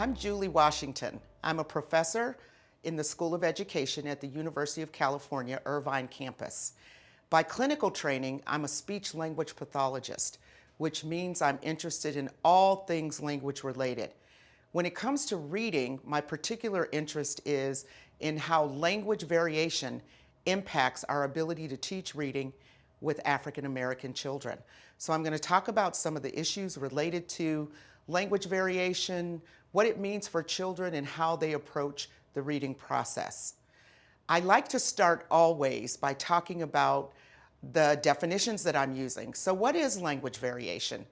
I'm Julie Washington. I'm a professor in the School of Education at the University of California, Irvine campus. By clinical training, I'm a speech-language pathologist, which means I'm interested in all things language related. When it comes to reading, my particular interest is in how language variation impacts our ability to teach reading with African American children. So I'm going to talk about some of the issues related to language variation, what it means for children, and how they approach the reading process. I like to start always by talking about the definitions that I'm using. So what is language variation?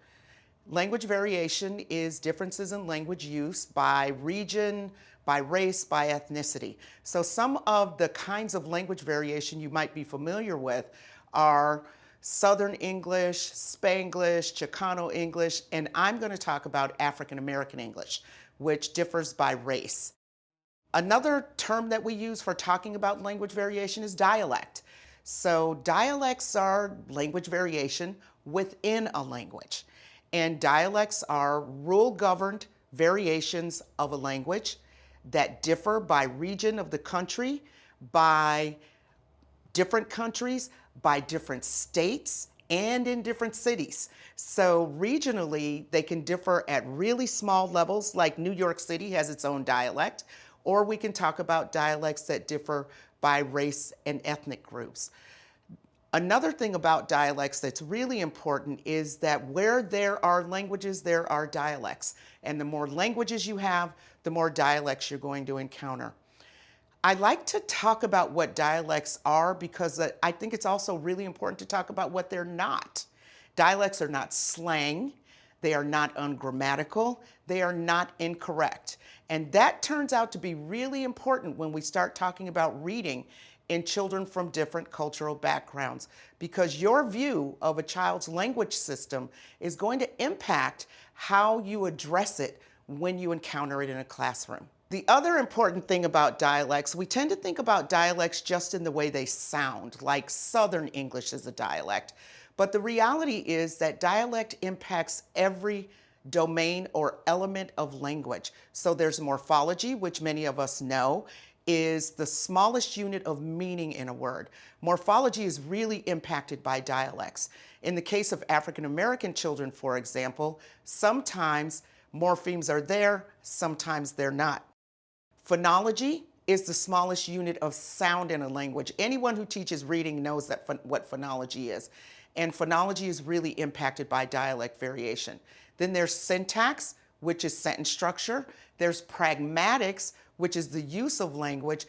Language variation is differences in language use by region, by race, by ethnicity. So some of the kinds of language variation you might be familiar with are Southern English, Spanglish, Chicano English, and I'm going to talk about African American English, which differs by race. Another term that we use for talking about language variation is dialect. So dialects are language variation within a language. And dialects are rule-governed variations of a language that differ by region of the country, by different countries, by different states, and in different cities. So regionally, they can differ at really small levels, like New York City has its own dialect, or we can talk about dialects that differ by race and ethnic groups. Another thing about dialects that's really important is that where there are languages, there are dialects. And the more languages you have, the more dialects you're going to encounter. I like to talk about what dialects are because I think it's also really important to talk about what they're not. Dialects are not slang, they are not ungrammatical, they are not incorrect. And that turns out to be really important when we start talking about reading in children from different cultural backgrounds, because your view of a child's language system is going to impact how you address it when you encounter it in a classroom. The other important thing about dialects, we tend to think about dialects just in the way they sound, like Southern English is a dialect. But the reality is that dialect impacts every domain or element of language. So there's morphology, which many of us know is the smallest unit of meaning in a word. Morphology is really impacted by dialects. In the case of African American children, for example, sometimes morphemes are there, sometimes they're not. Phonology is the smallest unit of sound in a language. Anyone who teaches reading knows that what phonology is. And phonology is really impacted by dialect variation. Then there's syntax, which is sentence structure. There's pragmatics, which is the use of language,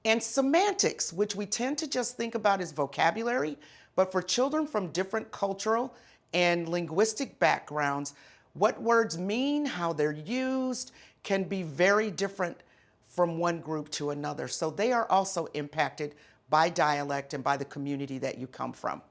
and semantics, which we tend to just think about as vocabulary. But for children from different cultural and linguistic backgrounds, what words mean, how they're used, can be very different from one group to another. So they are also impacted by dialect and by the community that you come from.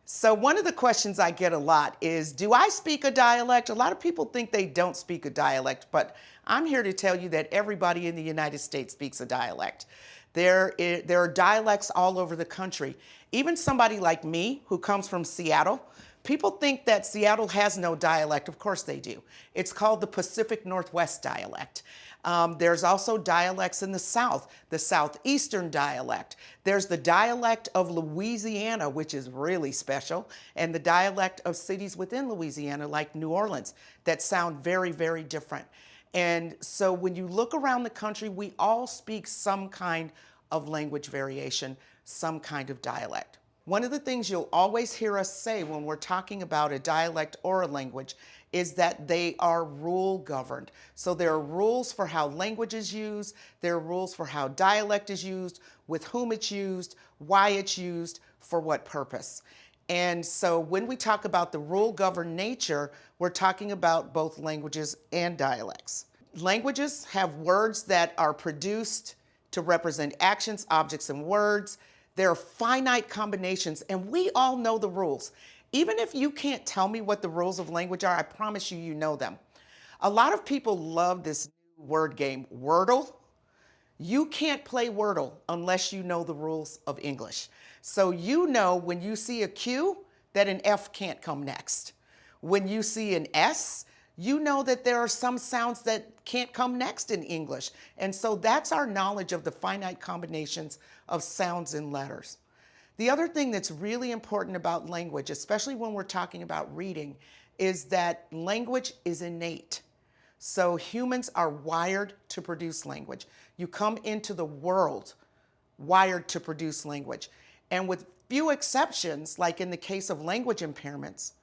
So one of the questions I get a lot is, do I speak a dialect? A lot of people think they don't speak a dialect, but I'm here to tell you that everybody in the United States speaks a dialect. There are dialects all over the country. Even somebody like me who comes from Seattle, people think that Seattle has no dialect. Of course they do. It's called the Pacific Northwest dialect. There's also dialects in the South, the Southeastern dialect. There's the dialect of Louisiana, which is really special, and the dialect of cities within Louisiana, like New Orleans, that sound very, very different. And so when you look around the country, we all speak some kind of language variation, some kind of dialect. One of the things you'll always hear us say when we're talking about a dialect or a language is that they are rule governed. So there are rules for how language is used, there are rules for how dialect is used, with whom it's used, why it's used, for what purpose. And so when we talk about the rule governed nature, we're talking about both languages and dialects. Languages have words that are produced to represent actions, objects, and words. There are finite combinations, and we all know the rules. Even if you can't tell me what the rules of language are, I promise you, you know them. A lot of people love this new word game, Wordle. You can't play Wordle unless you know the rules of English. So you know when you see a Q that an F can't come next. When you see an S, You know that there are some sounds that can't come next in English. And so that's our knowledge of the finite combinations of sounds and letters. The other thing that's really important about language, especially when we're talking about reading, is that language is innate. So humans are wired to produce language. You come into the world wired to produce language. And with few exceptions, like in the case of language impairments,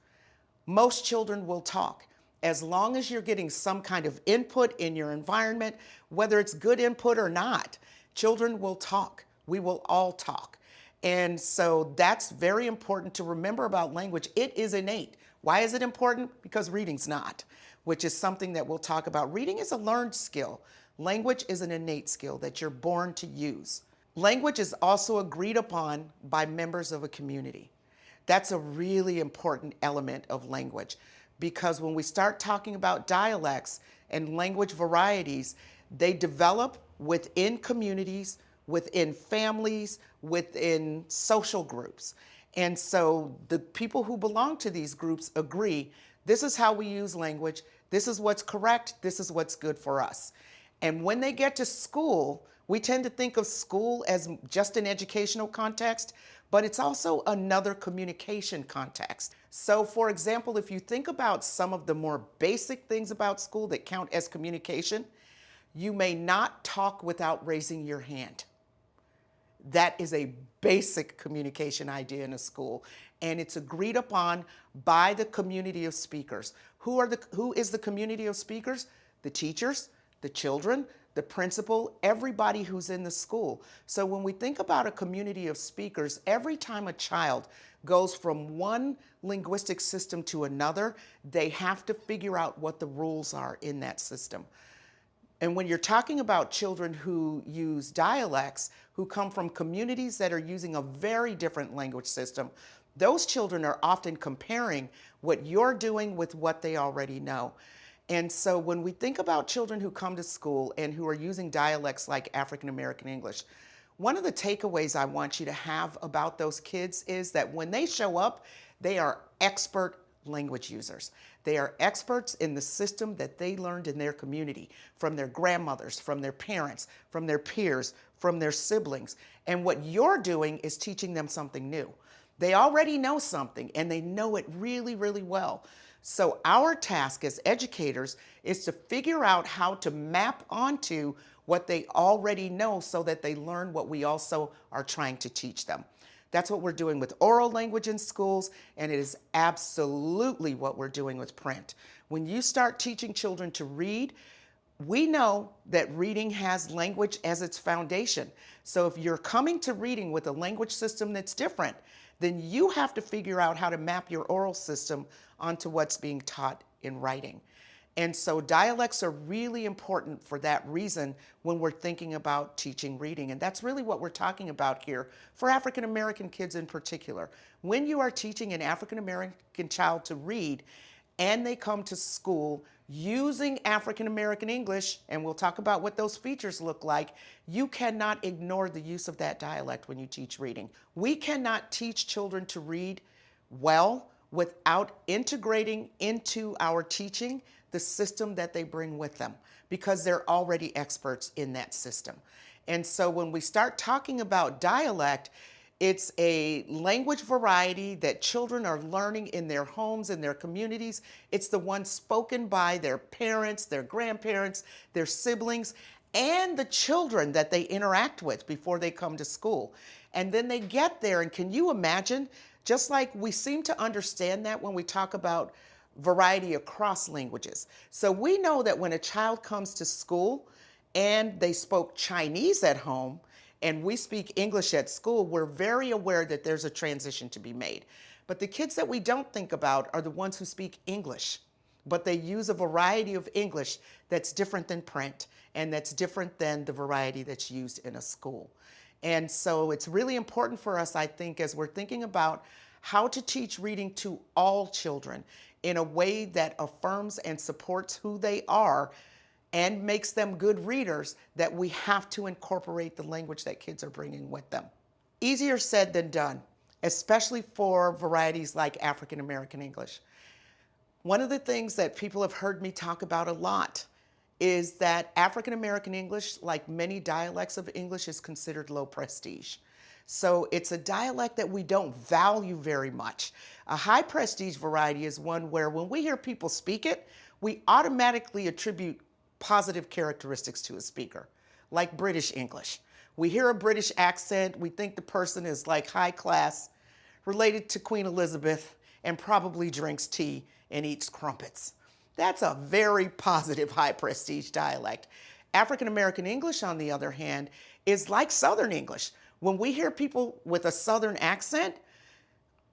most children will talk. As long as you're getting some kind of input in your environment, whether it's good input or not, children will talk. We will all talk. And so that's very important to remember about language. It is innate. Why is it important? Because reading's not, which is something that we'll talk about. Reading is a learned skill. Language is an innate skill that you're born to use. Language is also agreed upon by members of a community. That's a really important element of language, because when we start talking about dialects and language varieties, they develop within communities, within families, within social groups. And so the people who belong to these groups agree, this is how we use language, this is what's correct, this is what's good for us. And when they get to school, we tend to think of school as just an educational context, but it's also another communication context. So for example, if you think about some of the more basic things about school that count as communication, you may not talk without raising your hand. That is a basic communication idea in a school, and it's agreed upon by the community of speakers. Who is the community of speakers? The teachers, the children, the principal, everybody who's in the school. So when we think about a community of speakers, every time a child goes from one linguistic system to another, they have to figure out what the rules are in that system. And when you're talking about children who use dialects, who come from communities that are using a very different language system, those children are often comparing what you're doing with what they already know. And so when we think about children who come to school and who are using dialects like African American English, one of the takeaways I want you to have about those kids is that when they show up, they are expert language users. They are experts in the system that they learned in their community, from their grandmothers, from their parents, from their peers, from their siblings. And what you're doing is teaching them something new. They already know something, and they know it really, really well. So our task as educators is to figure out how to map onto what they already know so that they learn what we also are trying to teach them. That's what we're doing with oral language in schools, and it is absolutely what we're doing with print. When you start teaching children to read, we know that reading has language as its foundation. So if you're coming to reading with a language system that's different, then you have to figure out how to map your oral system onto what's being taught in writing. And so dialects are really important for that reason when we're thinking about teaching reading. And that's really what we're talking about here for African American kids in particular. When you are teaching an African American child to read and they come to school using African American English, and we'll talk about what those features look like, you cannot ignore the use of that dialect when you teach reading. We cannot teach children to read well without integrating into our teaching the system that they bring with them, because they're already experts in that system. And so when we start talking about dialect, it's a language variety that children are learning in their homes, in their communities. It's the one spoken by their parents, their grandparents, their siblings, and the children that they interact with before they come to school. And then they get there, and can you imagine, just like we seem to understand that when we talk about variety across languages. So we know that when a child comes to school and they spoke Chinese at home, and we speak English at school, we're very aware that there's a transition to be made. But the kids that we don't think about are the ones who speak English, but they use a variety of English that's different than print, and that's different than the variety that's used in a school. And so it's really important for us, I think, as we're thinking about how to teach reading to all children in a way that affirms and supports who they are and makes them good readers, that we have to incorporate the language that kids are bringing with them. Easier said than done, especially for varieties like African American English. One of the things that people have heard me talk about a lot is that African American English, like many dialects of English, is considered low prestige. So it's a dialect that we don't value very much. A high prestige variety is one where when we hear people speak it, we automatically attribute positive characteristics to a speaker, like British English. We hear a British accent, we think the person is like high class, related to Queen Elizabeth, and probably drinks tea and eats crumpets. That's a very positive, high prestige dialect. African American English, on the other hand, is like Southern English. When we hear people with a Southern accent,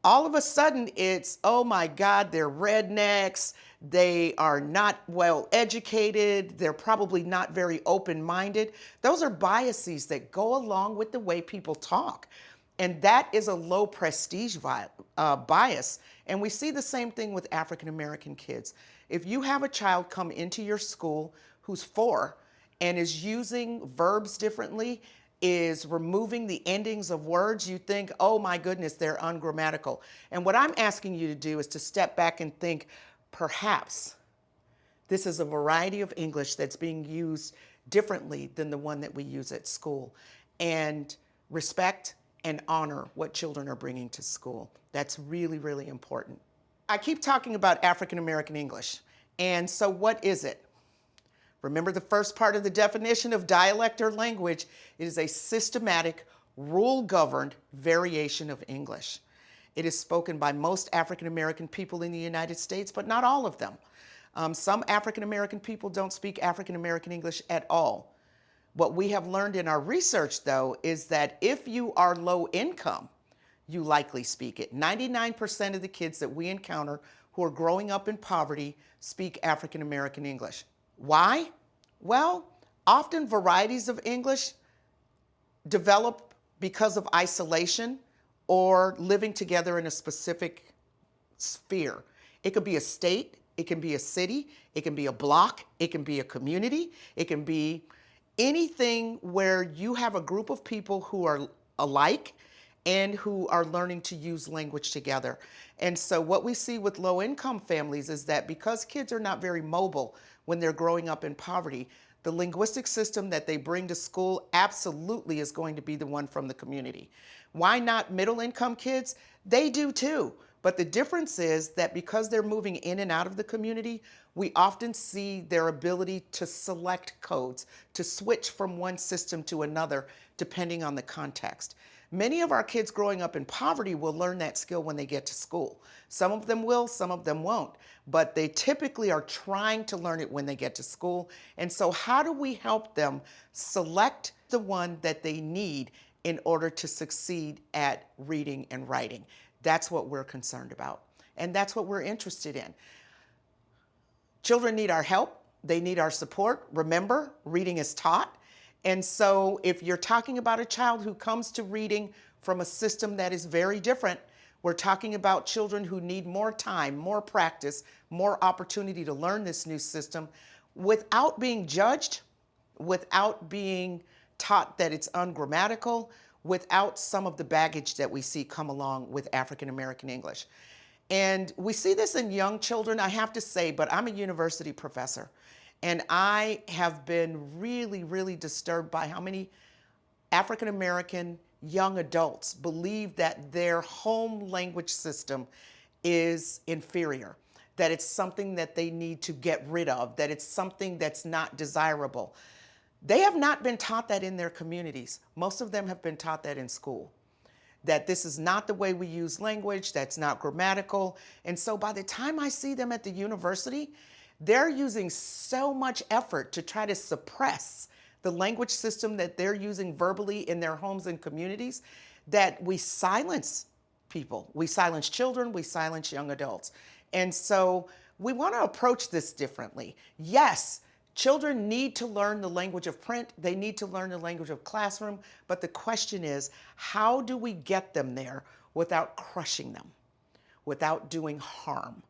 all of a sudden it's, oh my God, they're rednecks, they are not well educated, they're probably not very open-minded. Those are biases that go along with the way people talk. And that is a low prestige bias. And we see the same thing with African American kids. If you have a child come into your school who's 4 and is using verbs differently, is removing the endings of words, you think, oh my goodness, they're ungrammatical. And what I'm asking you to do is to step back and think, perhaps this is a variety of English that's being used differently than the one that we use at school. And respect and honor what children are bringing to school. That's really, really important. I keep talking about African American English. And so what is it? Remember the first part of the definition of dialect or language. It is a systematic, rule-governed variation of English. It is spoken by most African American people in the United States, but not all of them. Some African American people don't speak African American English at all. What we have learned in our research, though, is that if you are low income, you likely speak it. 99% of the kids that we encounter who are growing up in poverty speak African American English. Why? Well, often varieties of English develop because of isolation or living together in a specific sphere. It could be a state, it can be a city, it can be a block, it can be a community, it can be anything where you have a group of people who are alike and who are learning to use language together. And so what we see with low-income families is that because kids are not very mobile when they're growing up in poverty, the linguistic system that they bring to school absolutely is going to be the one from the community. Why not middle-income kids? They do too. But the difference is that because they're moving in and out of the community, we often see their ability to select codes, to switch from one system to another, depending on the context. Many of our kids growing up in poverty will learn that skill when they get to school. Some of them will, some of them won't, but they typically are trying to learn it when they get to school. And so how do we help them select the one that they need in order to succeed at reading and writing? That's what we're concerned about, and that's what we're interested in. Children need our help. They need our support. Remember, reading is taught. And so if you're talking about a child who comes to reading from a system that is very different, we're talking about children who need more time, more practice, more opportunity to learn this new system without being judged, without being taught that it's ungrammatical, without some of the baggage that we see come along with African American English. And we see this in young children, I have to say, but I'm a university professor. And I have been really, really disturbed by how many African American young adults believe that their home language system is inferior, that it's something that they need to get rid of, that it's something that's not desirable. They have not been taught that in their communities. Most of them have been taught that in school, that this is not the way we use language, that's not grammatical. And so by the time I see them at the university, they're using so much effort to try to suppress the language system that they're using verbally in their homes and communities that we silence people. We silence children, we silence young adults. And so we want to approach this differently. Yes, children need to learn the language of print, they need to learn the language of classroom, but the question is, how do we get them there without crushing them, without doing harm?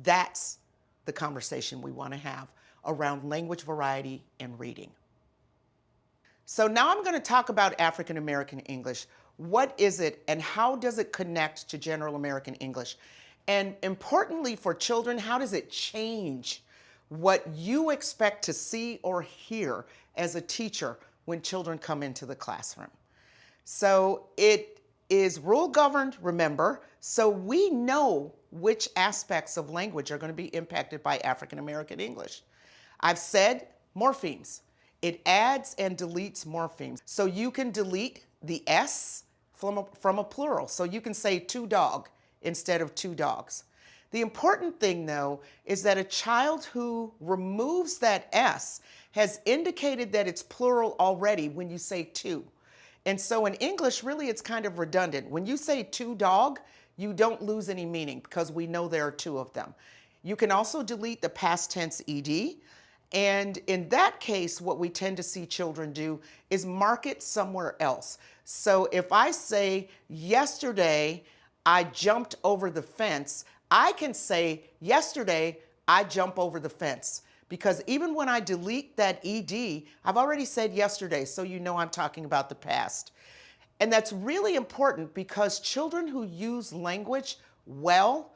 That's the conversation we want to have around language variety and reading. So now I'm going to talk about African American English. What is it and how does it connect to General American English? And importantly for children, how does it change what you expect to see or hear as a teacher when children come into the classroom? So it is rule governed, remember, so we know which aspects of language are going to be impacted by African American English. I've said morphemes. It adds and deletes morphemes. So you can delete the S from a plural. So you can say two dog instead of two dogs. The important thing, though, is that a child who removes that S has indicated that it's plural already when you say two. And so in English, really, it's kind of redundant. When you say two dog, you don't lose any meaning because we know there are two of them. You can also delete the past tense ed. And in that case, what we tend to see children do is mark it somewhere else. So if I say, yesterday, I jumped over the fence, I can say, yesterday, I jump over the fence. Because even when I delete that ed, I've already said yesterday, so you know I'm talking about the past. And that's really important because children who use language well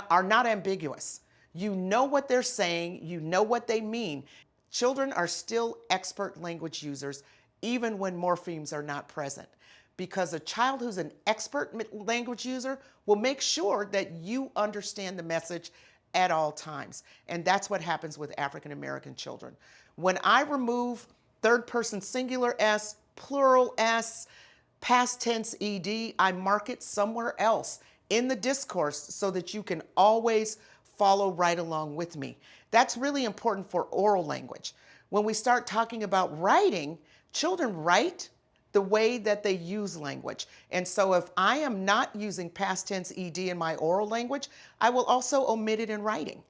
are not ambiguous. You know what they're saying, you know what they mean. Children are still expert language users even when morphemes are not present. Because a child who's an expert language user will make sure that you understand the message at all times. And that's what happens with African American children. When I remove third person singular S, plural S, past tense ed, I mark it somewhere else in the discourse so that you can always follow right along with me. That's really important for oral language. When we start talking about writing, children write the way that they use language. And so if I am not using past tense ed in my oral language, I will also omit it in writing.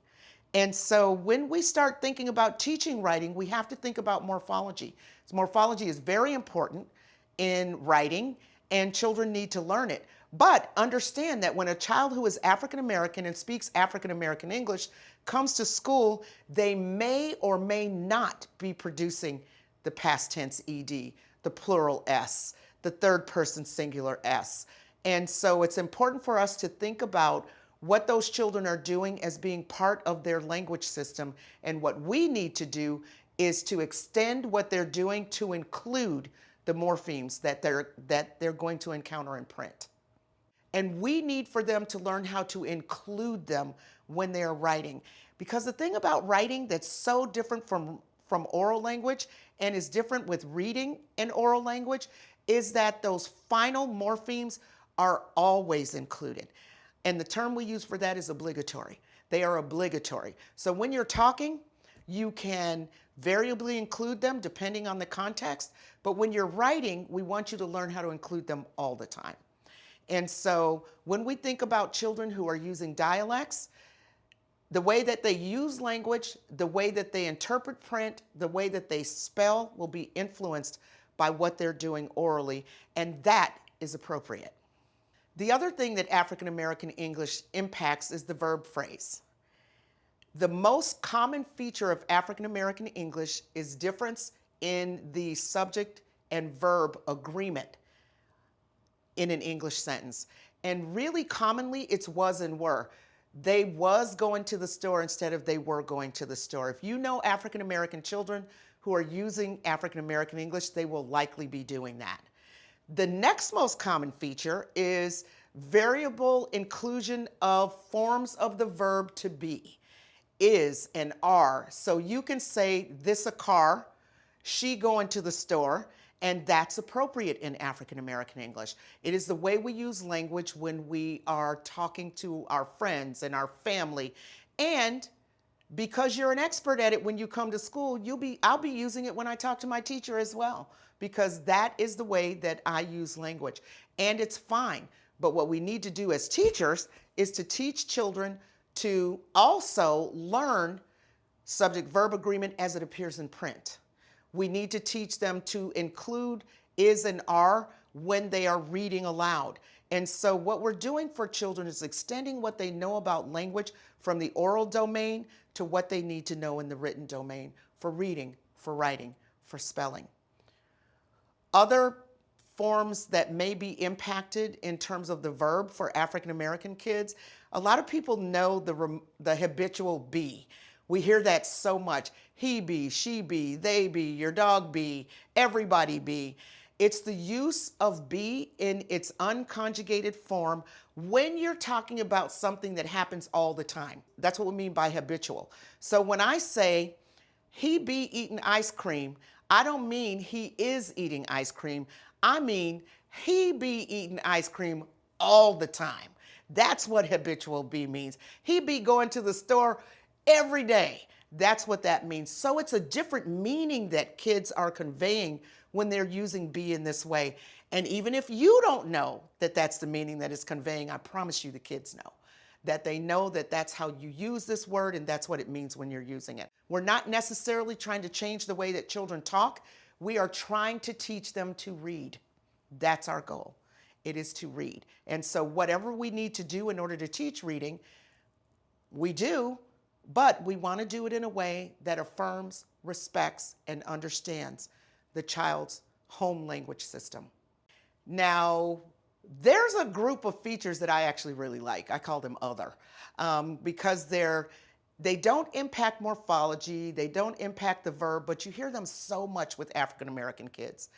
And so when we start thinking about teaching writing, we have to think about morphology. So morphology is very important in writing, and children need to learn it. But understand that when a child who is African American and speaks African American English comes to school, they may or may not be producing the past tense ed, the plural S, the third person singular S. And so it's important for us to think about what those children are doing as being part of their language system. And what we need to do is to extend what they're doing to include the morphemes that they're going to encounter in print. And we need for them to learn how to include them when they're writing. Because the thing about writing that's so different from oral language and is different with reading and oral language is that those final morphemes are always included. And the term we use for that is obligatory. They are obligatory. So when you're talking, you can variably include them depending on the context, but when you're writing, we want you to learn how to include them all the time. And so when we think about children who are using dialects, the way that they use language, the way that they interpret print, the way that they spell will be influenced by what they're doing orally, and that is appropriate. The other thing that African American English impacts is the verb phrase. The most common feature of African American English is difference in the subject and verb agreement in an English sentence. And really commonly it's was and were. They was going to the store instead of they were going to the store. If you know African American children who are using African American English, they will likely be doing that. The next most common feature is variable inclusion of forms of the verb to be, is and are. So you can say this a car, she going to the store, and that's appropriate in African American English. It is the way we use language when we are talking to our friends and our family. And because you're an expert at it when you come to school, I'll be using it when I talk to my teacher as well, because that is the way that I use language. And it's fine. But what we need to do as teachers is to teach children to also learn subject-verb agreement as it appears in print. We need to teach them to include is and are when they are reading aloud. And so what we're doing for children is extending what they know about language from the oral domain to what they need to know in the written domain for reading, for writing, for spelling. Other forms that may be impacted in terms of the verb for African American kids, a lot of people know the habitual be. We hear that so much. He be, she be, they be, your dog be, everybody be. It's the use of be in its unconjugated form when you're talking about something that happens all the time. That's what we mean by habitual. So when I say, he be eating ice cream, I don't mean he is eating ice cream. I mean he be eating ice cream all the time. That's what habitual be means. He be going to the store every day. That's what that means. So it's a different meaning that kids are conveying when they're using be in this way. And even if you don't know that that's the meaning that it's conveying, I promise you the kids know. That they know that that's how you use this word and that's what it means when you're using it. We're not necessarily trying to change the way that children talk. We are trying to teach them to read. That's our goal. It is to read. And so whatever we need to do in order to teach reading, we do, but we want to do it in a way that affirms, respects, and understands the child's home language system. Now, there's a group of features that I actually really like. I call them other, because they don't impact morphology, they don't impact the verb, but you hear them so much with African American kids.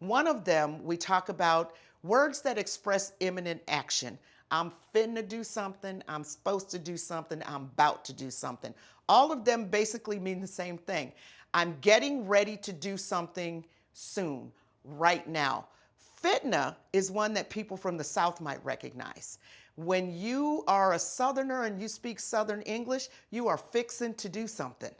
One of them, we talk about words that express imminent action. I'm finna do something, I'm supposed to do something, I'm about to do something. All of them basically mean the same thing. I'm getting ready to do something soon, right now. Fitna is one that people from the South might recognize. When you are a Southerner and you speak Southern English, you are fixing to do something.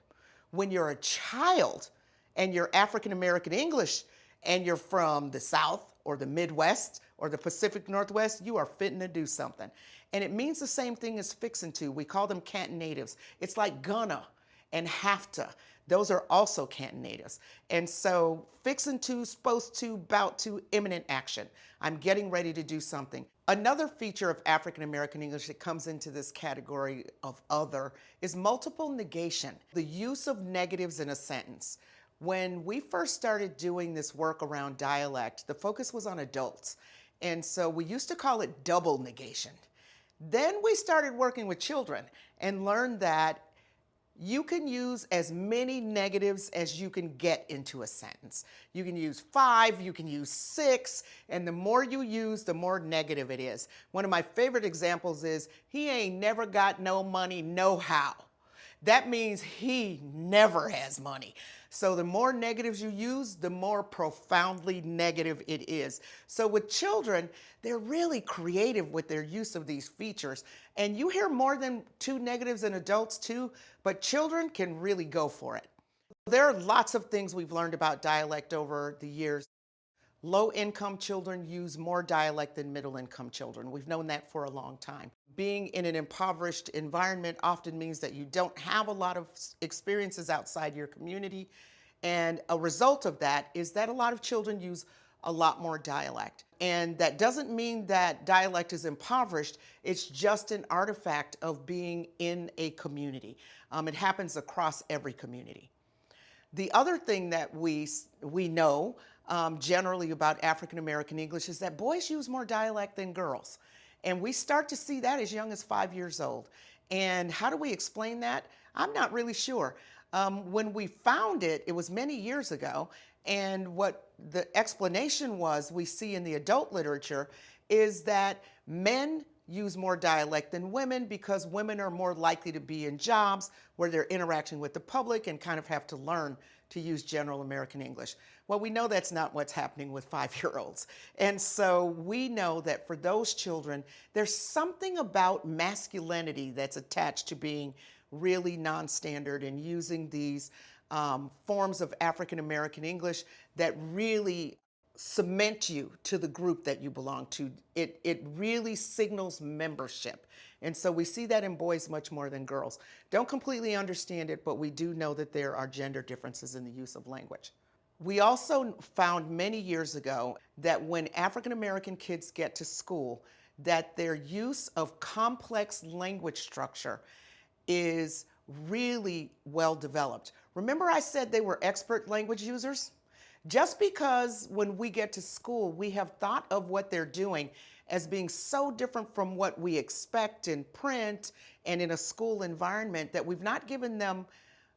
When you're a child and you're African American English and you're from the South or the Midwest or the Pacific Northwest, you are fitting to do something. And it means the same thing as fixing to. We call them Canton natives. It's like gonna and have to. Those are also Canton natives. And so fixing to, supposed to, about to, imminent action. I'm getting ready to do something. Another feature of African American English that comes into this category of other is multiple negation, the use of negatives in a sentence. When we first started doing this work around dialect, the focus was on adults. And so we used to call it double negation. Then we started working with children and learned that you can use as many negatives as you can get into a sentence. You can use 5, you can use 6, and the more you use, the more negative it is. One of my favorite examples is, he ain't never got no money, no how. That means he never has money. So the more negatives you use, the more profoundly negative it is. So with children, they're really creative with their use of these features. And you hear more than 2 negatives in adults too, but children can really go for it. There are lots of things we've learned about dialect over the years. Low-income children use more dialect than middle-income children. We've known that for a long time. Being in an impoverished environment often means that you don't have a lot of experiences outside your community, and a result of that is that a lot of children use a lot more dialect. And that doesn't mean that dialect is impoverished, it's just an artifact of being in a community. It happens across every community. The other thing that we know generally about African American English is that boys use more dialect than girls. And we start to see that as young as 5 years old. And how do we explain that? I'm not really sure. When we found it, it was many years ago. And what the explanation was, we see in the adult literature, is that men use more dialect than women because women are more likely to be in jobs where they're interacting with the public and kind of have to learn to use general American English. Well, we know that's not what's happening with 5-year-olds. And so we know that for those children, there's something about masculinity that's attached to being really non-standard and using these forms of African American English that really cement you to the group that you belong to. It really signals membership. And so we see that in boys much more than girls. Don't completely understand it, but we do know that there are gender differences in the use of language. We also found many years ago that when African American kids get to school, that their use of complex language structure is really well developed. Remember I said they were expert language users? Just because when we get to school, we have thought of what they're doing as being so different from what we expect in print and in a school environment that we've not given them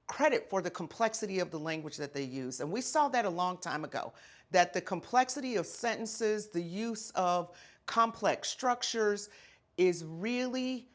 credit for the complexity of the language that they use. And we saw that a long time ago, that the complexity of sentences, the use of complex structures is really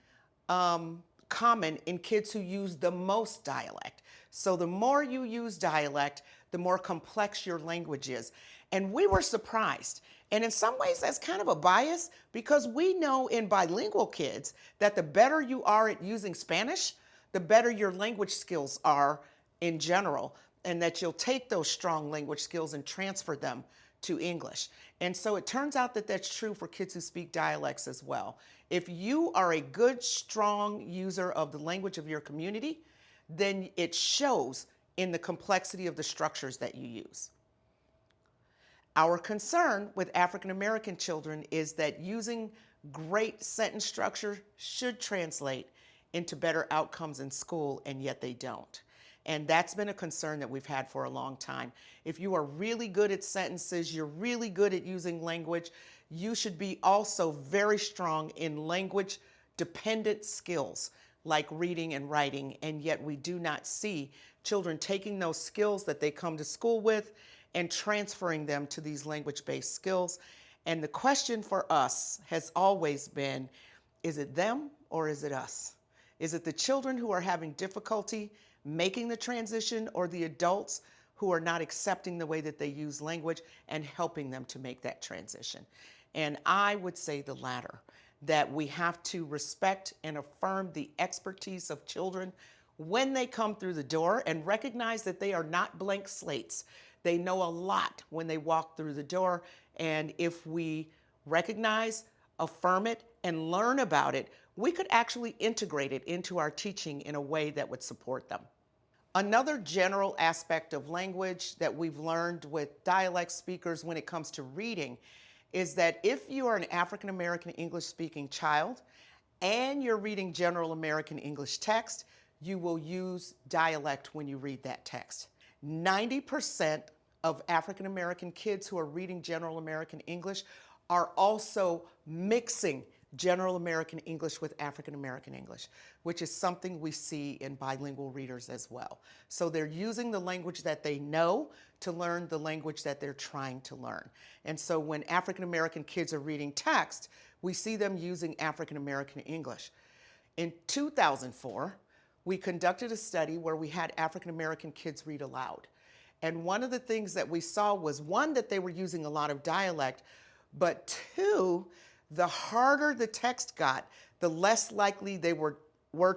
common in kids who use the most dialect. So the more you use dialect, the more complex your language is. And we were surprised. And in some ways, that's kind of a bias because we know in bilingual kids that the better you are at using Spanish, the better your language skills are in general, and that you'll take those strong language skills and transfer them to English. And so it turns out that that's true for kids who speak dialects as well. If you are a good, strong user of the language of your community, then it shows in the complexity of the structures that you use. Our concern with African American children is that using great sentence structure should translate into better outcomes in school, and yet they don't. And that's been a concern that we've had for a long time. If you are really good at sentences, you're really good at using language, you should be also very strong in language dependent skills like reading and writing, and yet we do not see children taking those skills that they come to school with and transferring them to these language-based skills. And the question for us has always been, is it them or is it us? Is it the children who are having difficulty making the transition, or the adults who are not accepting the way that they use language and helping them to make that transition? And I would say the latter, that we have to respect and affirm the expertise of children when they come through the door and recognize that they are not blank slates. They know a lot when they walk through the door, and if we recognize, affirm it, and learn about it, we could actually integrate it into our teaching in a way that would support them. Another general aspect of language that we've learned with dialect speakers when it comes to reading is that if you are an African American English speaking child and you're reading General American English text, you will use dialect when you read that text. 90% of African American kids who are reading General American English are also mixing General American English with African American English, which is something we see in bilingual readers as well. So they're using the language that they know to learn the language that they're trying to learn. And so when African American kids are reading text, we see them using African American English. In 2004, we conducted a study where we had African American kids read aloud. And one of the things that we saw was, one, that they were using a lot of dialect, but two, the harder the text got, the less likely they were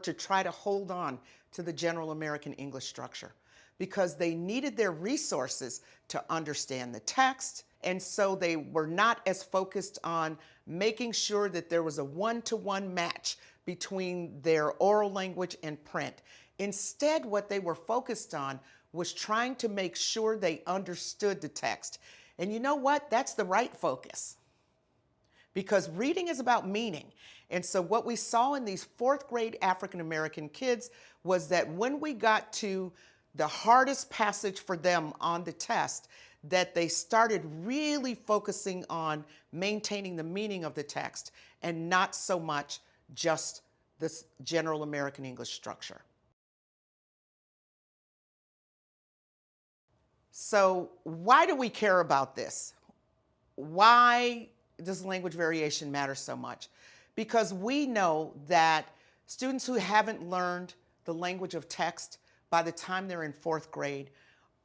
to try to hold on to the General American English structure, because they needed their resources to understand the text. And so they were not as focused on making sure that there was a one-to-one match between their oral language and print. Instead, what they were focused on was trying to make sure they understood the text. And you know what? That's the right focus, because reading is about meaning. And so what we saw in these fourth grade African American kids was that when we got to the hardest passage for them on the test, that they started really focusing on maintaining the meaning of the text and not so much just this General American English structure. So why do we care about this? Why does language variation matter so much? Because we know that students who haven't learned the language of text by the time they're in fourth grade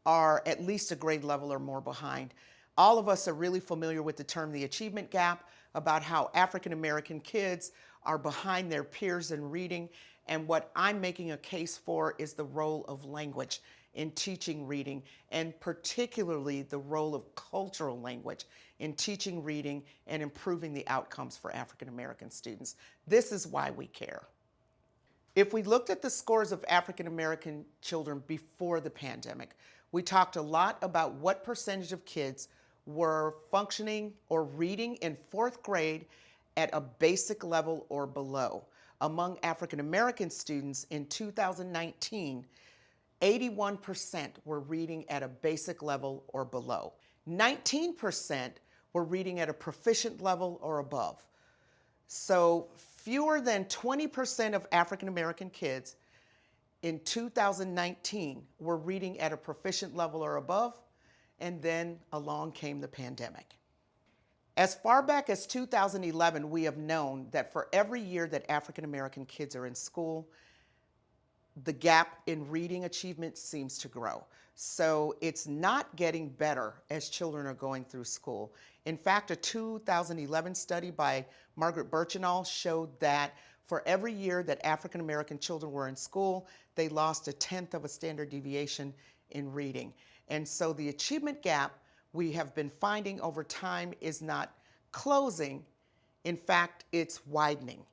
are at least a grade level or more behind. All of us are really familiar with the term the achievement gap, about how African American kids are behind their peers in reading. And what I'm making a case for is the role of language in teaching reading, and particularly the role of cultural language in teaching reading and improving the outcomes for African American students. This is why we care. If we looked at the scores of African American children before the pandemic, we talked a lot about what percentage of kids were functioning or reading in fourth grade at a basic level or below. Among African American students in 2019, 81% were reading at a basic level or below. 19% were reading at a proficient level or above. So fewer than 20% of African American kids in 2019 were reading at a proficient level or above, and then along came the pandemic. As far back as 2011, we have known that for every year that African American kids are in school, the gap in reading achievement seems to grow. So it's not getting better as children are going through school. In fact, a 2011 study by Margaret Birchinall showed that for every year that African American children were in school, they lost 1/10 of a standard deviation in reading. And so the achievement gap we have been finding over time is not closing. In fact, it's widening.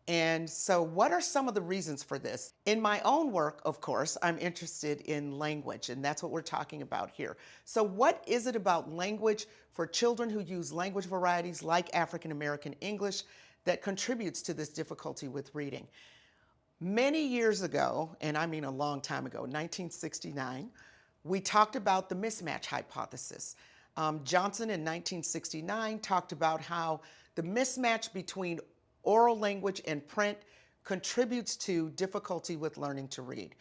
And so what are some of the reasons for this? In my own work, of course, I'm interested in language, and that's what we're talking about here. So what is it about language for children who use language varieties like African American English that contributes to this difficulty with reading? Many years ago, and I mean a long time ago, 1969, we talked about the mismatch hypothesis. Johnson in 1969 talked about how the mismatch between oral language and print contributes to difficulty with learning to read.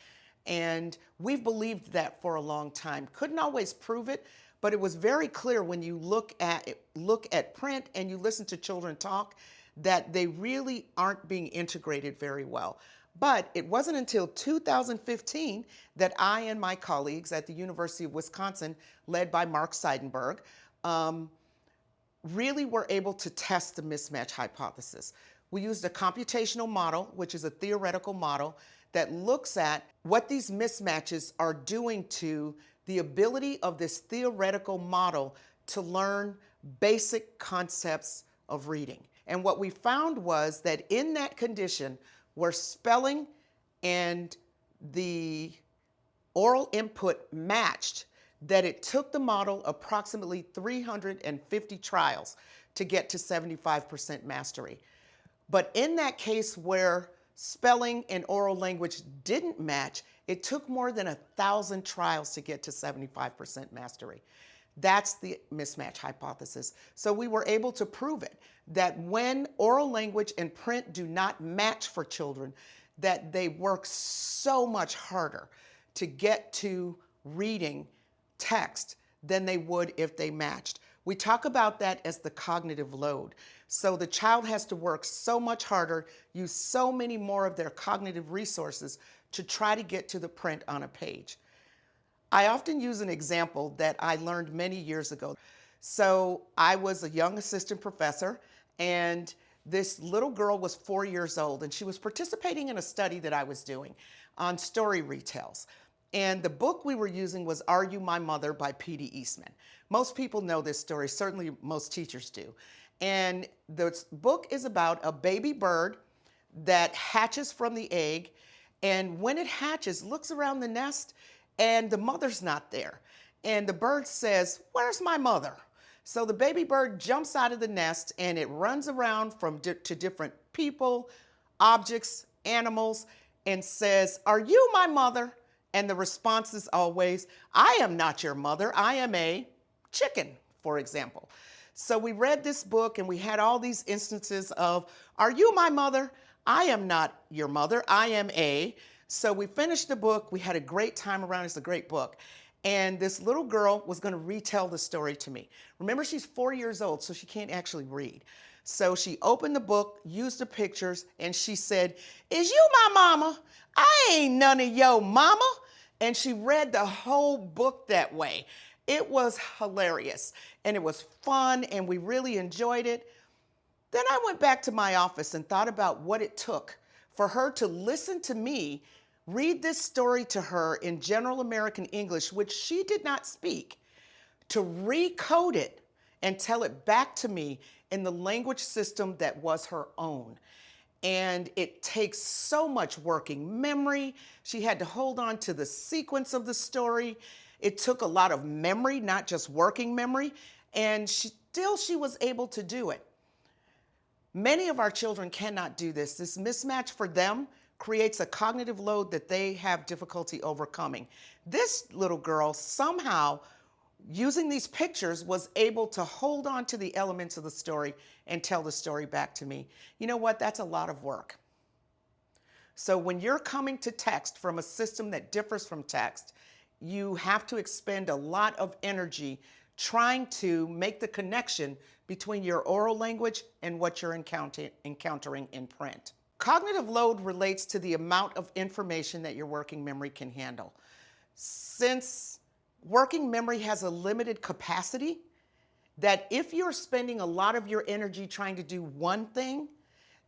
And we've believed that for a long time. Couldn't always prove it, but it was very clear when you look at print and you listen to children talk that they really aren't being integrated very well. But it wasn't until 2015 that I and my colleagues at the University of Wisconsin, led by Mark Seidenberg, really were able to test the mismatch hypothesis. We used a computational model, which is a theoretical model that looks at what these mismatches are doing to the ability of this theoretical model to learn basic concepts of reading. And what we found was that in that condition where spelling and the oral input matched, that it took the model approximately 350 trials to get to 75% mastery. But in that case where spelling and oral language didn't match, it took more than 1,000 trials to get to 75% mastery. That's the mismatch hypothesis. So we were able to prove it, that when oral language and print do not match for children, that they work so much harder to get to reading text than they would if they matched. We talk about that as the cognitive load. So the child has to work so much harder, use so many more of their cognitive resources to try to get to the print on a page. I often use an example that I learned many years ago. So I was a young assistant professor, and this little girl was 4 years old, and she was participating in a study that I was doing on story retells. And the book we were using was Are You My Mother by P.D. Eastman. Most people know this story, certainly most teachers do. And the book is about a baby bird that hatches from the egg, and when it hatches, looks around the nest, and the mother's not there. And the bird says, "Where's my mother?" So the baby bird jumps out of the nest and it runs around to different people, objects, animals, and says, "Are you my mother?" And the response is always, "I am not your mother. I am a chicken," for example. So we read this book and we had all these instances of, "Are you my mother? I am not your mother. I am a." So we finished the book. We had a great time around. It's a great book. And this little girl was going to retell the story to me. Remember, she's 4 years old, so she can't actually read. So she opened the book, used the pictures, and she said, "Is you my mama? I ain't none of yo mama." And she read the whole book that way. It was hilarious, and it was fun, and we really enjoyed it. Then I went back to my office and thought about what it took for her to listen to me read this story to her in General American English, which she did not speak, to recode it and tell it back to me in the language system that was her own. And it takes so much working memory. She had to hold on to the sequence of the story. It took a lot of memory, not just working memory, and she was able to do it. Many of our children cannot do this. This mismatch for them creates a cognitive load that they have difficulty overcoming. This little girl somehow, using these pictures, was able to hold on to the elements of the story and tell the story back to me. You know what? That's a lot of work. So when you're coming to text from a system that differs from text, you have to expend a lot of energy trying to make the connection between your oral language and what you're encountering in print. Cognitive load relates to the amount of information that your working memory can handle. Since working memory has a limited capacity, that if you're spending a lot of your energy trying to do one thing,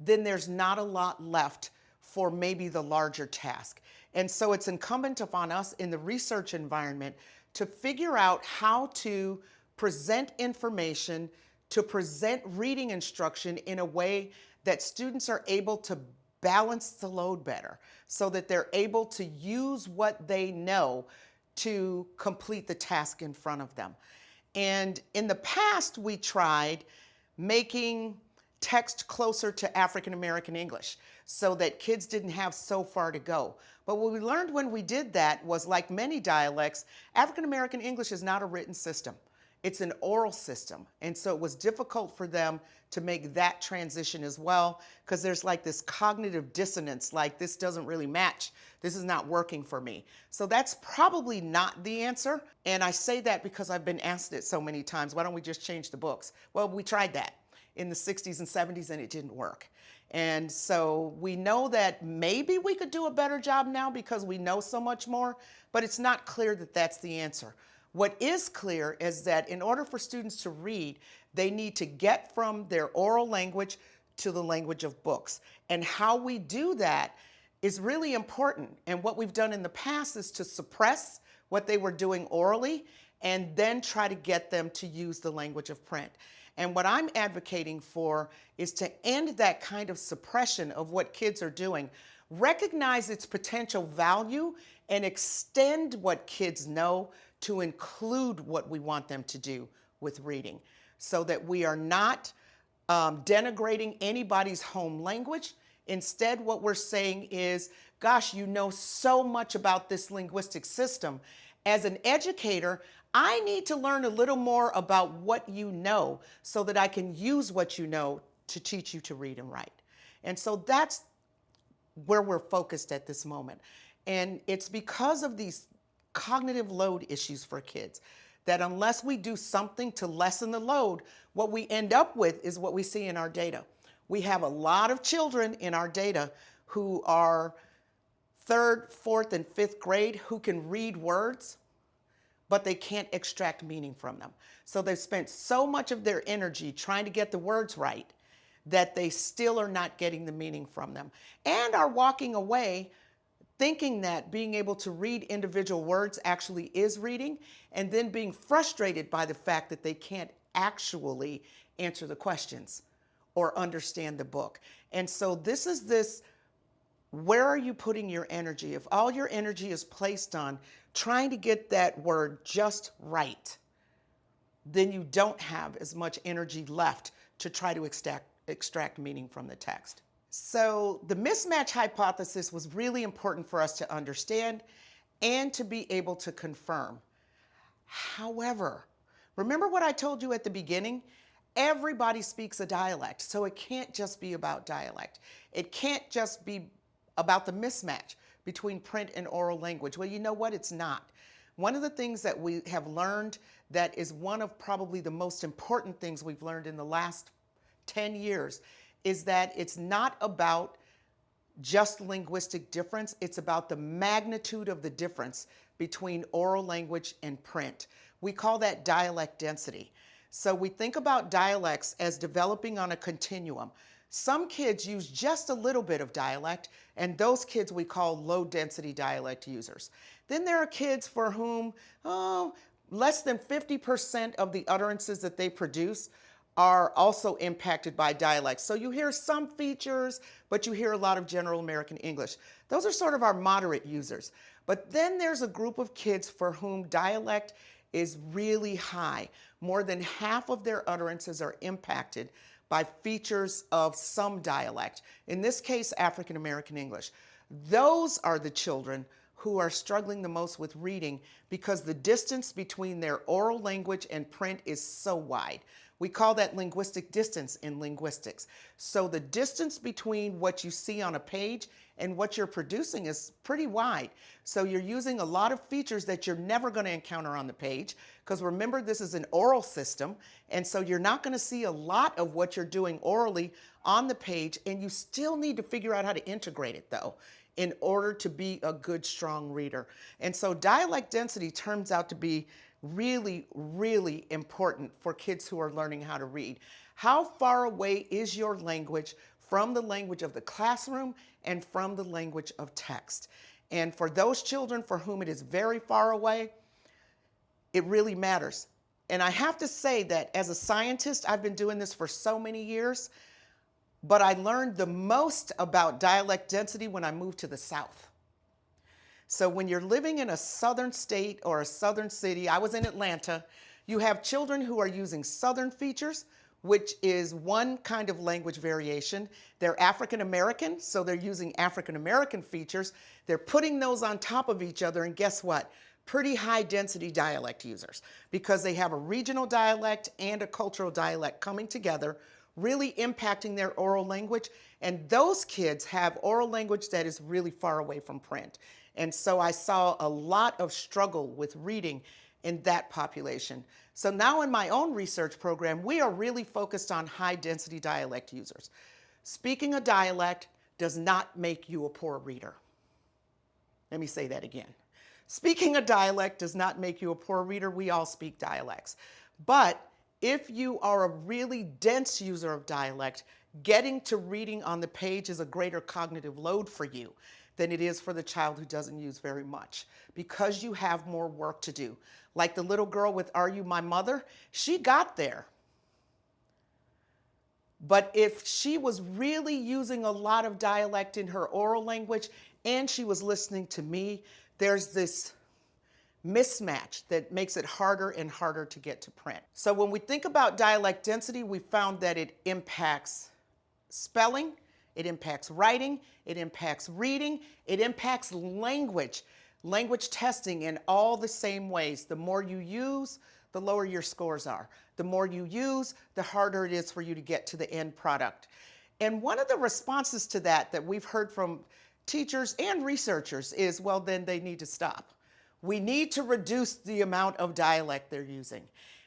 then there's not a lot left for maybe the larger task. And so it's incumbent upon us in the research environment to figure out how to present information, to present reading instruction in a way that students are able to balance the load better, so that they're able to use what they know to complete the task in front of them. And in the past, we tried making text closer to African American English so that kids didn't have so far to go. But what we learned when we did that was, like many dialects, African American English is not a written system. It's an oral system. And so it was difficult for them to make that transition as well, because there's like this cognitive dissonance, like this doesn't really match. This is not working for me. So that's probably not the answer. And I say that because I've been asked it so many times. Why don't we just change the books? Well, we tried that in the 60s and 70s and it didn't work. And so we know that maybe we could do a better job now because we know so much more, but it's not clear that that's the answer. What is clear is that in order for students to read, they need to get from their oral language to the language of books. And how we do that is really important. And what we've done in the past is to suppress what they were doing orally and then try to get them to use the language of print. And what I'm advocating for is to end that kind of suppression of what kids are doing, recognize its potential value, and extend what kids know to include what we want them to do with reading, so that we are not denigrating anybody's home language. Instead, what we're saying is, gosh, you know so much about this linguistic system. As an educator, I need to learn a little more about what you know so that I can use what you know to teach you to read and write. And so that's where we're focused at this moment. And it's because of these cognitive load issues for kids that unless we do something to lessen the load, what we end up with is what we see in our data. We have a lot of children in our data who are 3rd, 4th, and 5th grade who can read words, but they can't extract meaning from them. So they've spent so much of their energy trying to get the words right that they still are not getting the meaning from them, and are walking away thinking that being able to read individual words actually is reading, and then being frustrated by the fact that they can't actually answer the questions or understand the book. And so this is this, where are you putting your energy? If all your energy is placed on trying to get that word just right, then you don't have as much energy left to try to extract meaning from the text. So the mismatch hypothesis was really important for us to understand and to be able to confirm. However, remember what I told you at the beginning? Everybody speaks a dialect, so it can't just be about dialect. It can't just be about the mismatch between print and oral language. Well, you know what? It's not. One of the things that we have learned that is one of probably the most important things we've learned in the last 10 years is that it's not about just linguistic difference. It's about the magnitude of the difference between oral language and print. We call that dialect density. So we think about dialects as developing on a continuum. Some kids use just a little bit of dialect, and those kids we call low-density dialect users. Then there are kids for whom less than 50% of the utterances that they produce are also impacted by dialect. So you hear some features, but you hear a lot of general American English. Those are sort of our moderate users. But then there's a group of kids for whom dialect is really high. More than half of their utterances are impacted by features of some dialect. In this case, African American English. Those are the children who are struggling the most with reading because the distance between their oral language and print is so wide. We call that linguistic distance in linguistics. So the distance between what you see on a page and what you're producing is pretty wide. So you're using a lot of features that you're never going to encounter on the page, because remember, this is an oral system, and so you're not going to see a lot of what you're doing orally on the page, and you still need to figure out how to integrate it though in order to be a good, strong reader. And so dialect density turns out to be really, really important for kids who are learning how to read. How far away is your language from the language of the classroom and from the language of text? And for those children for whom it is very far away, it really matters. And I have to say that as a scientist, I've been doing this for so many years, but I learned the most about dialect density when I moved to the South. So when you're living in a southern state or a southern city, I was in Atlanta, you have children who are using southern features, which is one kind of language variation. They're African American, so they're using African American features. They're putting those on top of each other, and guess what? Pretty high density dialect users, because they have a regional dialect and a cultural dialect coming together, really impacting their oral language. And those kids have oral language that is really far away from print. And so I saw a lot of struggle with reading in that population. So now in my own research program, we are really focused on high density dialect users. Speaking a dialect does not make you a poor reader. Let me say that again. Speaking a dialect does not make you a poor reader. We all speak dialects. But if you are a really dense user of dialect, getting to reading on the page is a greater cognitive load for you than it is for the child who doesn't use very much, because you have more work to do. Like the little girl with Are You My Mother? She got there. But if she was really using a lot of dialect in her oral language and she was listening to me, there's this mismatch that makes it harder and harder to get to print. So when we think about dialect density, we found that it impacts spelling, it impacts writing, it impacts reading, it impacts language testing in all the same ways. The more you use, the lower your scores are. The more you use, the harder it is for you to get to the end product. And one of the responses to that we've heard from teachers and researchers is, well, then they need to stop. We need to reduce the amount of dialect they're using.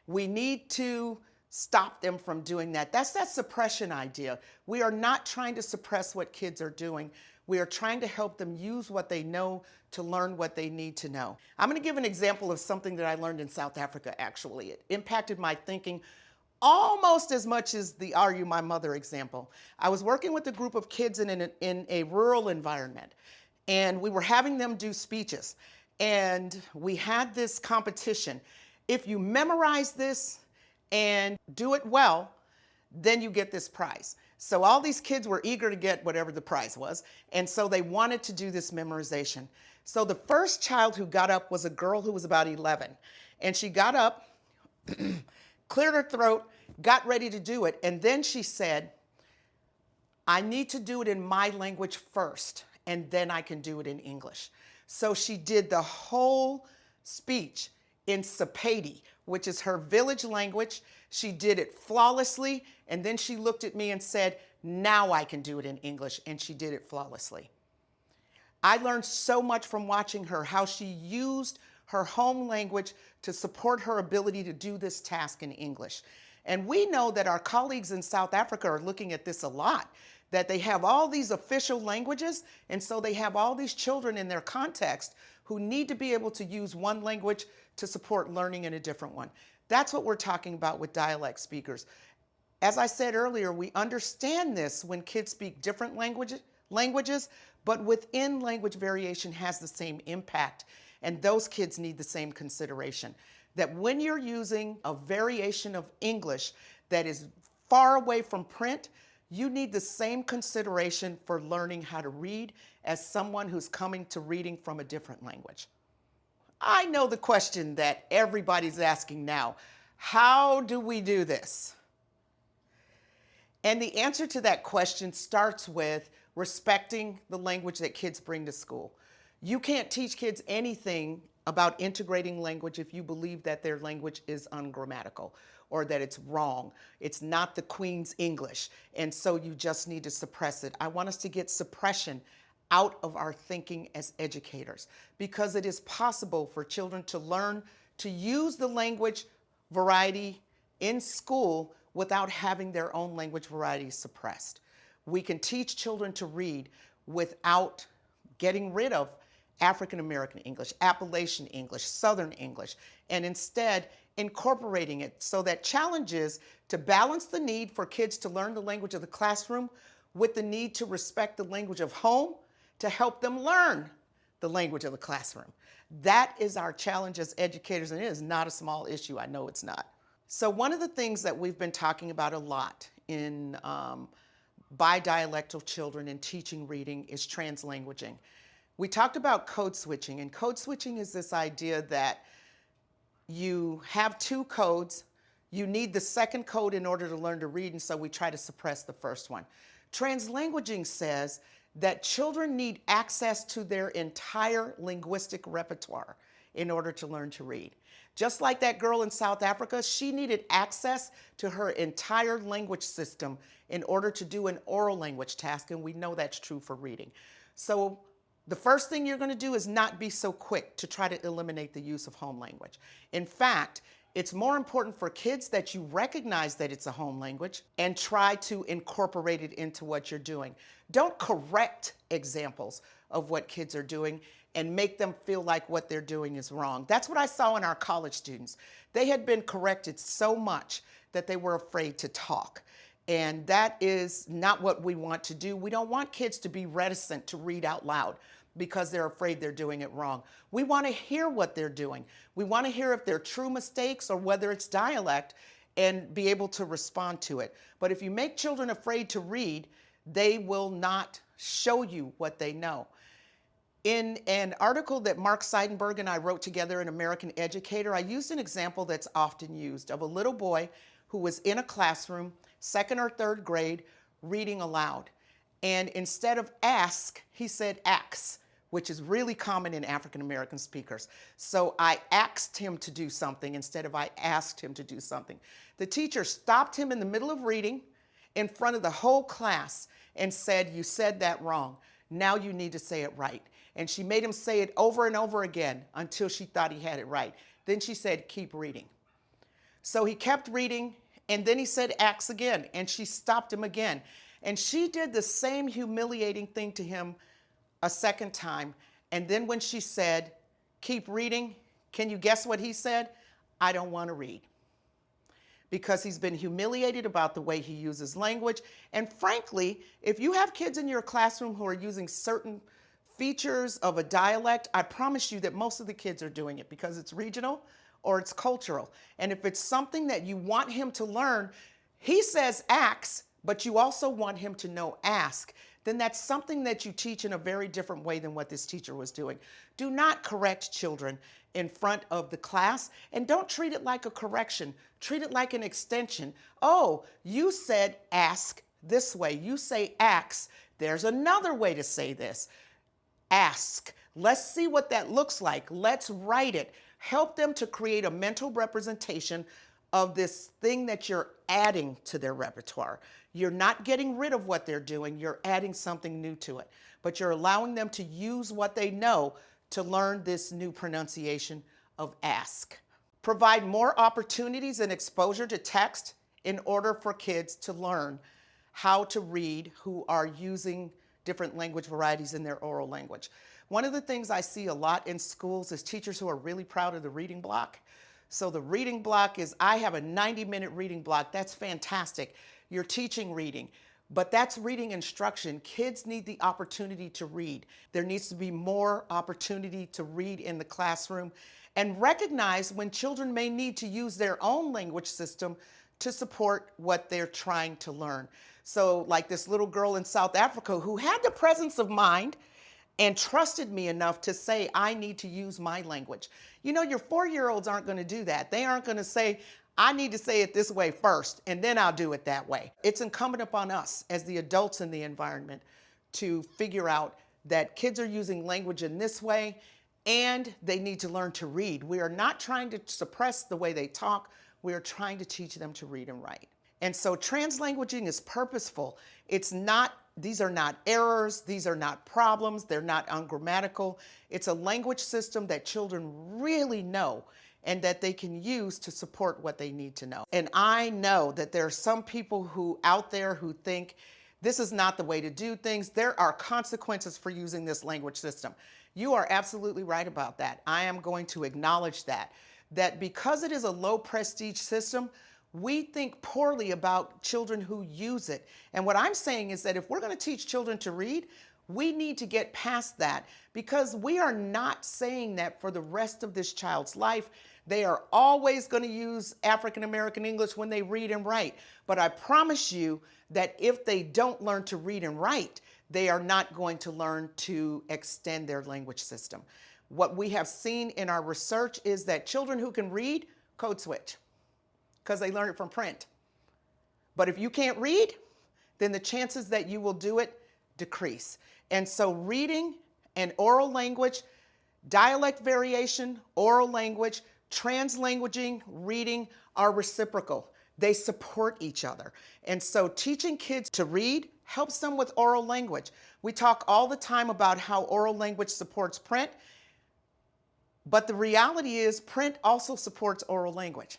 We need to stop them from doing that. That's that suppression idea. We are not trying to suppress what kids are doing. We are trying to help them use what they know to learn what they need to know. I'm going to give an example of something that I learned in South Africa, actually. It impacted my thinking almost as much as the Are You My Mother example. I was working with a group of kids in a rural environment, and we were having them do speeches. And we had this competition. If you memorize this and do it well, then you get this prize. So all these kids were eager to get whatever the prize was, and so they wanted to do this memorization. So the first child who got up was a girl who was about 11, and she got up, cleared her throat, got ready to do it, and then she said, I need to do it in my language first, and then I can do it in English. So she did the whole speech in Sepedi, which is her village language. She did it flawlessly, and then she looked at me and said, now I can do it in English, and she did it flawlessly. I learned so much from watching her, how she used her home language to support her ability to do this task in English. And we know that our colleagues in South Africa are looking at this a lot, that they have all these official languages, and so they have all these children in their context who need to be able to use one language to support learning in a different one. That's what we're talking about with dialect speakers. As I said earlier, we understand this when kids speak different languages, but within language variation has the same impact, and those kids need the same consideration. That when you're using a variation of English that is far away from print, you need the same consideration for learning how to read as someone who's coming to reading from a different language. I know the question that everybody's asking now. How do we do this? And the answer to that question starts with, respecting the language that kids bring to school. You can't teach kids anything about integrating language if you believe that their language is ungrammatical or that it's wrong. It's not the Queen's English, and so you just need to suppress it. I want us to get suppression out of our thinking as educators, because it is possible for children to learn to use the language variety in school without having their own language variety suppressed. We can teach children to read without getting rid of African American English, Appalachian English, Southern English, and instead incorporating it. So that challenge is to balance the need for kids to learn the language of the classroom with the need to respect the language of home to help them learn the language of the classroom. That is our challenge as educators, and it is not a small issue. I know it's not. So one of the things that we've been talking about a lot in bidialectal children and teaching reading is translanguaging. We talked about code switching, and code switching is this idea that you have two codes, you need the second code in order to learn to read, and so we try to suppress the first one. Translanguaging says that children need access to their entire linguistic repertoire in order to learn to read. Just like that girl in South Africa, she needed access to her entire language system in order to do an oral language task, and we know that's true for reading. So the first thing you're going to do is not be so quick to try to eliminate the use of home language. In fact, it's more important for kids that you recognize that it's a home language and try to incorporate it into what you're doing. Don't correct examples of what kids are doing and make them feel like what they're doing is wrong. That's what I saw in our college students. They had been corrected so much that they were afraid to talk. And that is not what we want to do. We don't want kids to be reticent to read out loud because they're afraid they're doing it wrong. We want to hear what they're doing. We want to hear if they're true mistakes or whether it's dialect and be able to respond to it. But if you make children afraid to read, they will not show you what they know. In an article that Mark Seidenberg and I wrote together in American Educator, I used an example that's often used of a little boy who was in a classroom, second or third grade, reading aloud. And instead of ask, he said ax, which is really common in African American speakers. So I asked him to do something instead of I asked him to do something. The teacher stopped him in the middle of reading in front of the whole class and said, "You said that wrong. Now you need to say it right." And she made him say it over and over again until she thought he had it right. Then she said, "Keep reading." So he kept reading, and then he said ax again, and she stopped him again. And she did the same humiliating thing to him a second time. And then when she said, "Keep reading," can you guess what he said? "I don't want to read." Because he's been humiliated about the way he uses language. And frankly, if you have kids in your classroom who are using certain features of a dialect, I promise you that most of the kids are doing it because it's regional or it's cultural. And if it's something that you want him to learn, he says ax, but you also want him to know ask, then that's something that you teach in a very different way than what this teacher was doing. Do not correct children in front of the class, and don't treat it like a correction. Treat it like an extension. Oh, you said ask this way. You say ax. There's another way to say this. Ask. Let's see what that looks like. Let's write it. Help them to create a mental representation of this thing that you're adding to their repertoire. You're not getting rid of what they're doing. You're adding something new to it. But you're allowing them to use what they know to learn this new pronunciation of ask. Provide more opportunities and exposure to text in order for kids to learn how to read who are using different language varieties in their oral language. One of the things I see a lot in schools is teachers who are really proud of the reading block. So the reading block is, I have a 90-minute reading block. That's fantastic. You're teaching reading, but that's reading instruction. Kids need the opportunity to read. There needs to be more opportunity to read in the classroom, and recognize when children may need to use their own language system to support what they're trying to learn. So like this little girl in South Africa who had the presence of mind and trusted me enough to say, I need to use my language. You know, your 4-year-olds aren't going to do that. They aren't going to say, I need to say it this way first, and then I'll do it that way. It's incumbent upon us as the adults in the environment to figure out that kids are using language in this way and they need to learn to read. We are not trying to suppress the way they talk. We are trying to teach them to read and write. And so translanguaging is purposeful. These are not errors. These are not problems. They're not ungrammatical. It's a language system that children really know and that they can use to support what they need to know. And I know that there are some people out there who think this is not the way to do things. There are consequences for using this language system. You are absolutely right about that. I am going to acknowledge that because it is a low prestige system, we think poorly about children who use it. And what I'm saying is that if we're going to teach children to read, we need to get past that, because we are not saying that for the rest of this child's life. They are always going to use African American English when they read and write. But I promise you that if they don't learn to read and write, they are not going to learn to extend their language system. What we have seen in our research is that children who can read code switch because they learn it from print. But if you can't read, then the chances that you will do it decrease. And so reading and oral language, dialect variation, oral language, translanguaging, reading are reciprocal. They support each other. And so teaching kids to read helps them with oral language. We talk all the time about how oral language supports print, but the reality is print also supports oral language.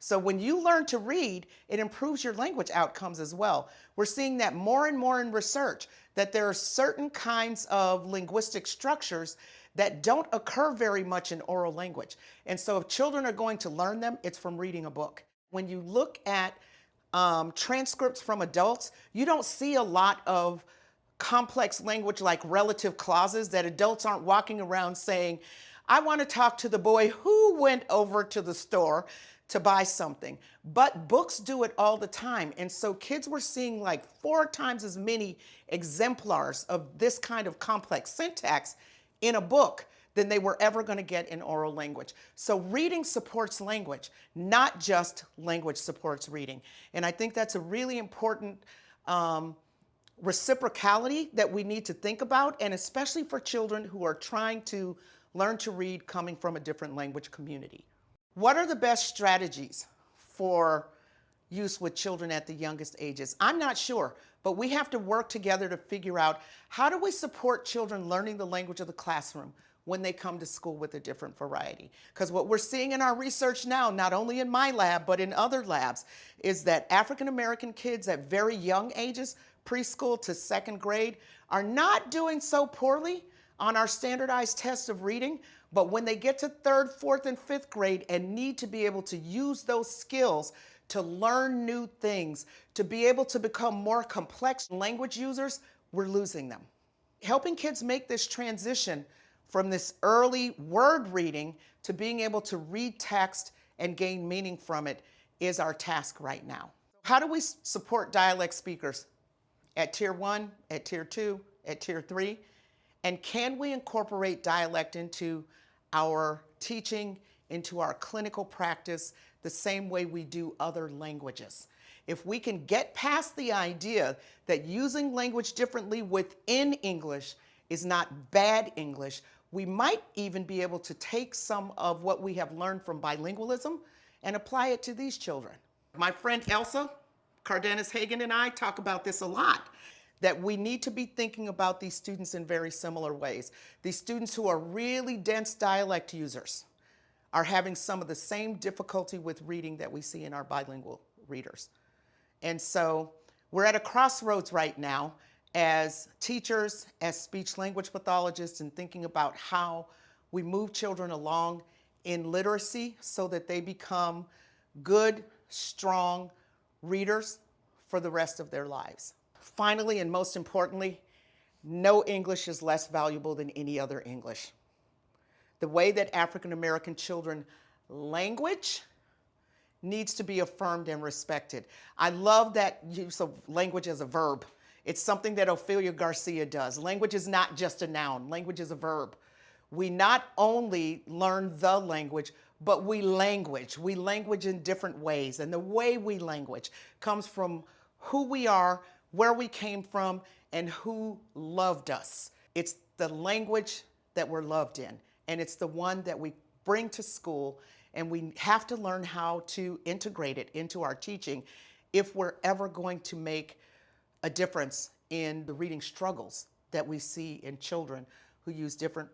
So when you learn to read, it improves your language outcomes as well. We're seeing that more and more in research, that there are certain kinds of linguistic structures that don't occur very much in oral language. And so if children are going to learn them, it's from reading a book. When you look at transcripts from adults, you don't see a lot of complex language like relative clauses, that adults aren't walking around saying, I want to talk to the boy who went over to the store to buy something. But books do it all the time. And so kids were seeing like 4 times as many exemplars of this kind of complex syntax in a book than they were ever going to get in oral language. So reading supports language, not just language supports reading. And I think that's a really important reciprocality that we need to think about, and especially for children who are trying to learn to read coming from a different language community. What are the best strategies for use with children at the youngest ages? I'm not sure, but we have to work together to figure out, how do we support children learning the language of the classroom when they come to school with a different variety? Because what we're seeing in our research now, not only in my lab, but in other labs, is that African American kids at very young ages, preschool to 2nd grade, are not doing so poorly on our standardized test of reading, but when they get to 3rd, 4th, and 5th grade and need to be able to use those skills to learn new things, to be able to become more complex language users, we're losing them. Helping kids make this transition from this early word reading to being able to read text and gain meaning from it is our task right now. How do we support dialect speakers at Tier 1, at Tier 2, at Tier 3? And can we incorporate dialect into our teaching, into our clinical practice, the same way we do other languages? If we can get past the idea that using language differently within English is not bad English, we might even be able to take some of what we have learned from bilingualism and apply it to these children. My friend Elsa Cardenas-Hagen and I talk about this a lot, that we need to be thinking about these students in very similar ways. These students who are really dense dialect users are having some of the same difficulty with reading that we see in our bilingual readers. And so we're at a crossroads right now as teachers, as speech language pathologists, and thinking about how we move children along in literacy so that they become good, strong readers for the rest of their lives. Finally, and most importantly, no English is less valuable than any other English. The way that African American children language needs to be affirmed and respected. I love that use of language as a verb. It's something that Ophelia Garcia does. Language is not just a noun. Language is a verb. We not only learn the language, but we language. We language in different ways. And the way we language comes from who we are, where we came from, and who loved us. It's the language that we're loved in, and it's the one that we bring to school, and we have to learn how to integrate it into our teaching if we're ever going to make a difference in the reading struggles that we see in children who use different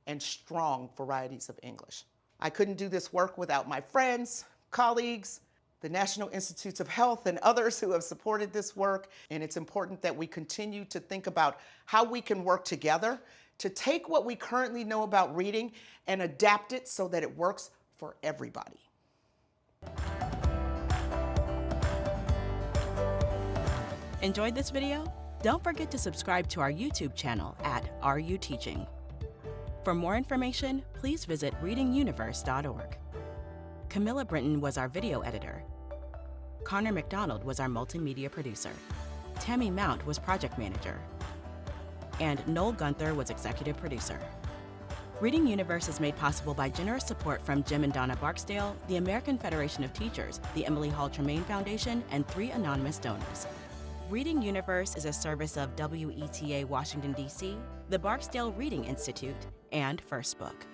and strong varieties of English. I couldn't do this work without my friends, colleagues, the National Institutes of Health, and others who have supported this work. And it's important that we continue to think about how we can work together to take what we currently know about reading and adapt it so that it works for everybody. Enjoyed this video? Don't forget to subscribe to our YouTube channel at Are You Teaching? For more information, please visit readinguniverse.org. Camilla Brinton was our video editor. Connor McDonald was our multimedia producer. Tammy Mount was project manager. And Noel Gunther was executive producer. Reading Universe is made possible by generous support from Jim and Donna Barksdale, the American Federation of Teachers, the Emily Hall Tremaine Foundation, and 3 anonymous donors. Reading Universe is a service of WETA Washington, D.C., the Barksdale Reading Institute, and First Book.